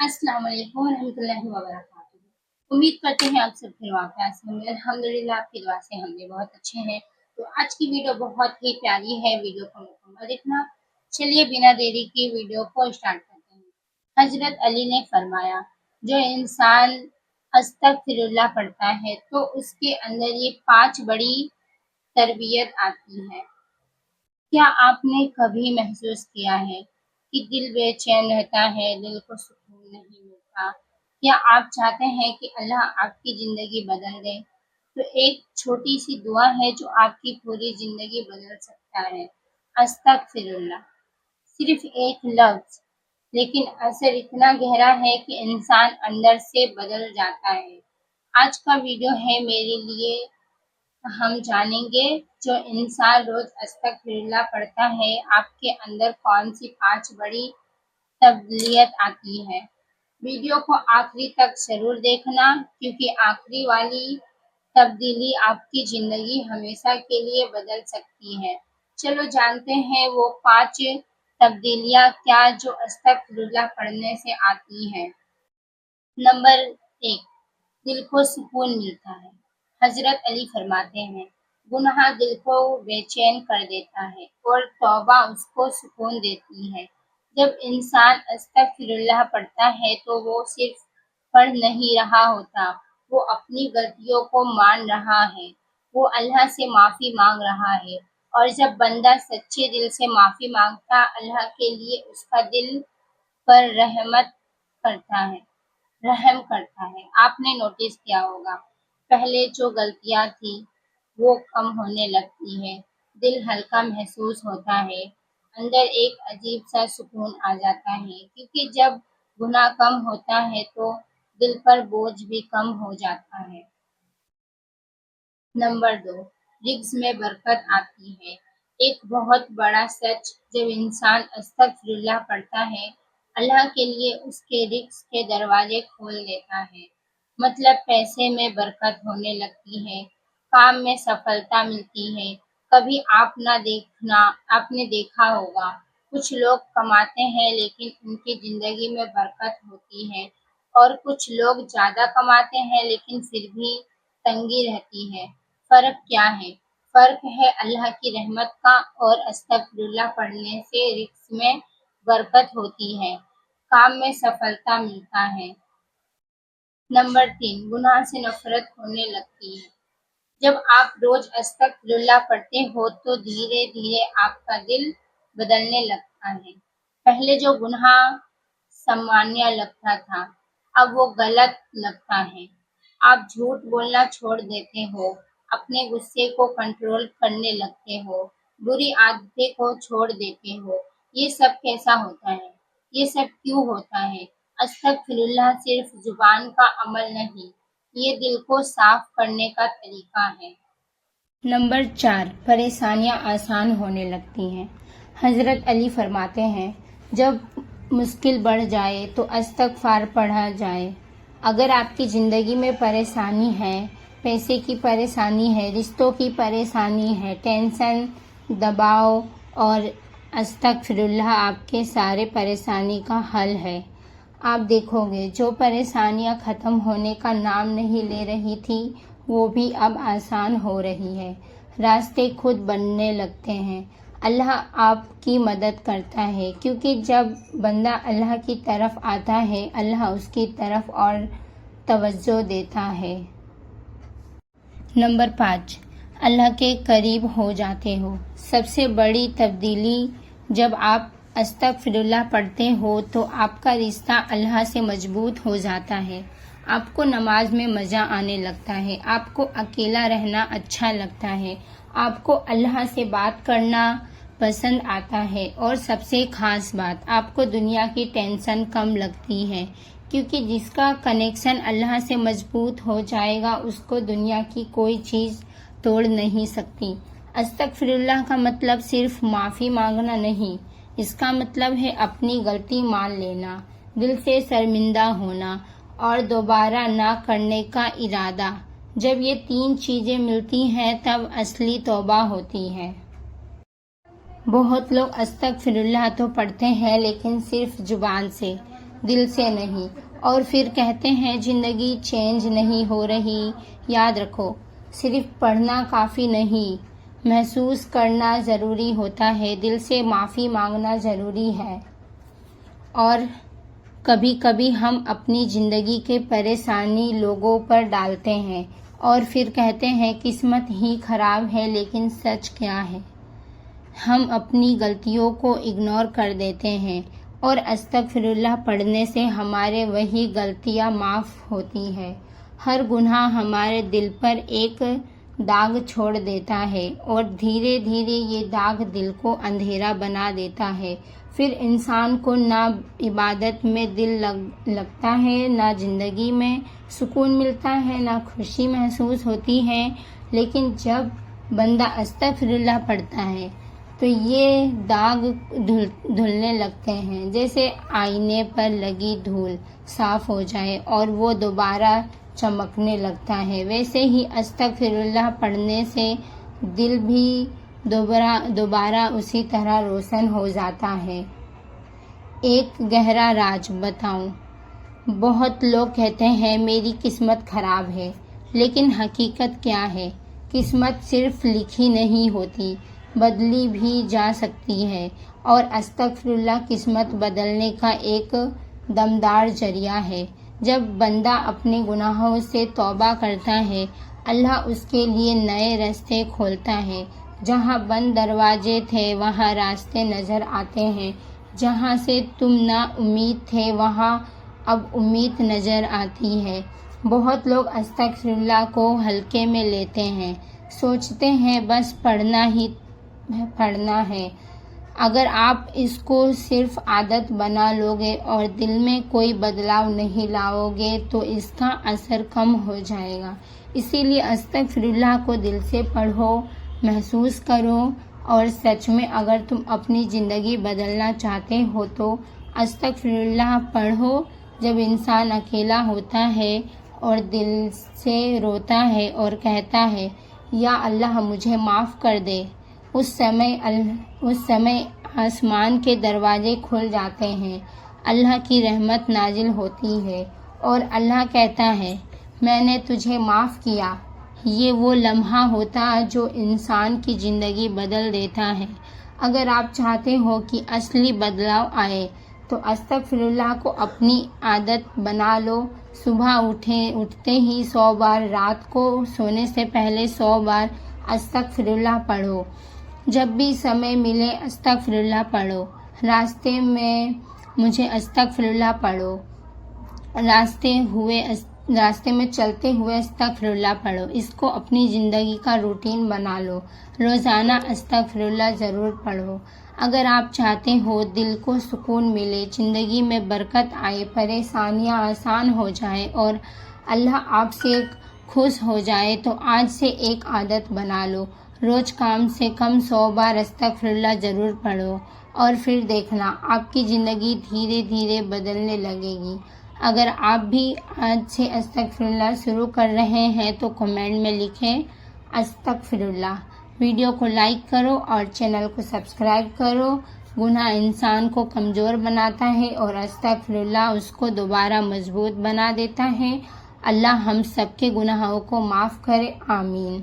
अस्सलाम वालेकुम रहमतुल्लाहि व बरकातुहू। उम्मीद करते हैं आप सब फिर वापस से होंगे। अल्हम्दुलिल्लाह आपकी दुआ से हम भी बहुत अच्छे हैं। तो आज की वीडियो बहुत ही प्यारी है, वीडियो को मुकम्मल देखना। चलिए बिना देरी की वीडियो को स्टार्ट करते हैं। हजरत अली ने फरमाया, जो इंसान अस्तगफिरुल्लाह पढ़ता है तो उसके अंदर ये 5 बड़ी तरबियत आती है। क्या आपने कभी महसूस किया है कि दिल बेचैन रहता है, दिल को सुकून नहीं मिलता? क्या आप चाहते हैं कि अल्लाह आपकी ज़िंदगी बदल दे? तो एक छोटी सी दुआ है जो आपकी पूरी ज़िंदगी बदल सकता है। अस्तगफिरुल्लाह, सिर्फ एक लफ्ज़, लेकिन असर इतना गहरा है कि इंसान अंदर से बदल जाता है। आज का वीडियो है मेरे लिए, हम जानेंगे जो इंसान रोज अस्तगफिरुल्लाह पढ़ता है आपके अंदर कौन सी 5 बड़ी तब्दीलियत आती है। वीडियो को आखिरी तक जरूर देखना, क्योंकि आखिरी वाली तब्दीली आपकी जिंदगी हमेशा के लिए बदल सकती है। चलो जानते हैं वो 5 तब्दीलियां क्या जो अस्तगफिरुल्लाह पढ़ने से आती हैं। नंबर 1, दिल को सुकून मिलता है। हजरत अली फरमाते हैं, गुनाह दिल को बेचैन कर देता है और तौबा उसको सुकून देती है। जब इंसान अस्तगफिरुल्लाह पढ़ता है तो वो सिर्फ पढ़ नहीं रहा होता, वो अपनी गलतियों को मान रहा है, वो अल्लाह से माफ़ी मांग रहा है। और जब बंदा सच्चे दिल से माफ़ी मांगता, अल्लाह के लिए उसका दिल पर रहम करता है। आपने नोटिस किया होगा, पहले जो गलतियां थी वो कम होने लगती है, दिल हल्का महसूस होता है, अंदर एक अजीब सा सुकून आ जाता है, क्योंकि जब गुनाह कम होता है तो दिल पर बोझ भी कम हो जाता है। नंबर 2, रिज़्क में बरकत आती है। एक बहुत बड़ा सच, जब इंसान अस्तगफिरुल्लाह पढ़ता है, अल्लाह के लिए उसके रिज़्क के दरवाजे खोल देता है। मतलब पैसे में बरकत होने लगती है, काम में सफलता मिलती है। कभी आपने देखा होगा, कुछ लोग कमाते हैं लेकिन उनकी जिंदगी में बरकत होती है, और कुछ लोग ज्यादा कमाते हैं लेकिन फिर भी तंगी रहती है। फ़र्क क्या है? फ़र्क है अल्लाह की रहमत का, और अस्तगफिरुल्लाह पढ़ने से रिज़्क में बरकत होती है, काम में सफलता मिलता है। नंबर 3, गुनाह से नफरत होने लगती है। जब आप रोज अस्तगफिरुल्लाह पढ़ते हो तो धीरे धीरे आपका दिल बदलने लगता है। पहले जो गुनाह सामान्य लगता था, अब वो गलत लगता है। आप झूठ बोलना छोड़ देते हो, अपने गुस्से को कंट्रोल करने लगते हो, बुरी आदतें को छोड़ देते हो। ये सब कैसा होता है? ये सब क्यों होता है? अस्तगफिरुल्लाह सिर्फ जुबान का अमल नहीं, ये दिल को साफ करने का तरीका है। नंबर 4, परेशानियां आसान होने लगती हैं। हजरत अली फरमाते हैं, जब मुश्किल बढ़ जाए तो इस्तगफार पढ़ा जाए। अगर आपकी ज़िंदगी में परेशानी है, पैसे की परेशानी है, रिश्तों की परेशानी है, टेंशन, दबाव, और अस्तगफिरुल्लाह आपके सारे परेशानी का हल है। आप देखोगे जो परेशानियां ख़त्म होने का नाम नहीं ले रही थी, वो भी अब आसान हो रही है, रास्ते खुद बनने लगते हैं। अल्लाह आपकी मदद करता है, क्योंकि जब बंदा अल्लाह की तरफ आता है, अल्लाह उसकी तरफ और तवज्जो देता है। नंबर 5, अल्लाह के करीब हो जाते हो। सबसे बड़ी तब्दीली, जब आप अस्तगफिरुल्लाह पढ़ते हो तो आपका रिश्ता अल्लाह से मजबूत हो जाता है। आपको नमाज में मज़ा आने लगता है, आपको अकेला रहना अच्छा लगता है, आपको अल्लाह से बात करना पसंद आता है, और सबसे ख़ास बात, आपको दुनिया की टेंशन कम लगती है, क्योंकि जिसका कनेक्शन अल्लाह से मजबूत हो जाएगा उसको दुनिया की कोई चीज़ तोड़ नहीं सकती। अस्तगफिरुल्लाह का मतलब सिर्फ माफ़ी मांगना नहीं, इसका मतलब है अपनी गलती मान लेना, दिल से शर्मिंदा होना, और दोबारा ना करने का इरादा। जब ये 3 चीज़ें मिलती हैं तब असली तौबा होती है। बहुत लोग अस्तगफिरुल्लाह तो पढ़ते हैं लेकिन सिर्फ जुबान से, دل سے نہیں۔ اور پھر کہتے ہیں زندگی چینج نہیں ہو رہی۔ یاد رکھو، صرف پڑھنا کافی نہیں، محسوس کرنا ضروری ہوتا ہے، دل سے معافی مانگنا ضروری ہے۔ اور کبھی کبھی ہم اپنی زندگی کی پریشانی لوگوں پر ڈالتے ہیں اور پھر کہتے ہیں قسمت ہی خراب ہے، لیکن سچ کیا ہے؟ ہم اپنی غلطیوں کو اگنور کر دیتے ہیں اور استغفر اللہ پڑھنے سے ہمارے وہی غلطیاں معاف ہوتی ہیں۔ ہر گناہ ہمارے دل پر ایک داغ چھوڑ دیتا ہے اور دھیرے دھیرے یہ داغ دل کو اندھیرا بنا دیتا ہے۔ پھر انسان کو نہ عبادت میں دل لگتا ہے، نہ زندگی میں سکون ملتا ہے، نہ خوشی محسوس ہوتی ہے۔ لیکن جب بندہ استغفر اللہ پڑھتا ہے تو یہ داغ دھلنے لگتے ہیں، جیسے آئینے پر لگی دھول صاف ہو جائے اور وہ دوبارہ چمکنے لگتا ہے۔ ویسے ہی استغفر اللہ پڑھنے سے دل بھی دوبارہ اسی طرح روشن ہو جاتا ہے۔ ایک گہرا راز بتاؤں، بہت لوگ کہتے ہیں میری قسمت خراب ہے، لیکن حقیقت کیا ہے؟ قسمت صرف لکھی نہیں ہوتی، بدلی بھی جا سکتی ہے، اور استغفر اللہ قسمت بدلنے کا ایک دمدار ذریعہ ہے۔ جب بندہ اپنے گناہوں سے توبہ کرتا ہے، اللہ اس کے لیے نئے راستے کھولتا ہے۔ جہاں بند دروازے تھے وہاں راستے نظر آتے ہیں، جہاں سے تم نا امید تھے وہاں اب امید نظر آتی ہے۔ بہت لوگ استغفر اللہ کو ہلکے میں لیتے ہیں، سوچتے ہیں بس پڑھنا ہے۔ اگر آپ اس کو صرف عادت بنا لوگے اور دل میں کوئی بدلاؤ نہیں لاؤ گے تو اس کا اثر کم ہو جائے گا۔ اسی لیے استغفر اللہ کو دل سے پڑھو، محسوس کرو، اور سچ میں اگر تم اپنی زندگی بدلنا چاہتے ہو تو استغفر اللہ پڑھو۔ جب انسان اکیلا ہوتا ہے اور دل سے روتا ہے اور کہتا ہے یا اللہ مجھے معاف کر دے، اس سمے آسمان کے دروازے کھل جاتے ہیں، اللہ کی رحمت نازل ہوتی ہے اور اللہ کہتا ہے میں نے تجھے معاف کیا۔ یہ وہ لمحہ ہوتا جو انسان کی زندگی بدل دیتا ہے۔ اگر آپ چاہتے ہو کہ اصلی بدلاؤ آئے تو استغفر اللہ کو اپنی عادت بنا لو۔ صبح اٹھتے ہی 100 بار، رات کو سونے سے پہلے 100 بار استغفر اللہ پڑھو۔ جب بھی سمے ملے استغفر اللہ پڑھو۔ راستے میں مجھے استغفر اللہ پڑھو، راستے میں چلتے ہوئے استغفر اللہ پڑھو۔ اس کو اپنی زندگی کا روٹین بنا لو، روزانہ استغفر اللہ ضرور پڑھو۔ اگر آپ چاہتے ہو دل کو سکون ملے، زندگی میں برکت آئے، پریشانیاں آسان ہو جائیں اور اللہ آپ سے خوش ہو جائے تو آج سے ایک عادت بنا لو، روز کم سے کم 100 بار استغفر اللہ ضرور پڑھو، اور پھر دیکھنا آپ کی زندگی دھیرے دھیرے بدلنے لگے گی۔ اگر آپ بھی آج سے استغفر اللہ شروع کر رہے ہیں تو کمنٹ میں لکھیں استغفر اللہ۔ ویڈیو کو لائک کرو اور چینل کو سبسکرائب کرو۔ گناہ انسان کو کمزور بناتا ہے اور استغفر اللہ اس کو دوبارہ مضبوط بنا دیتا ہے۔ اللہ ہم سب کے گناہوں کو معاف کرے، آمین۔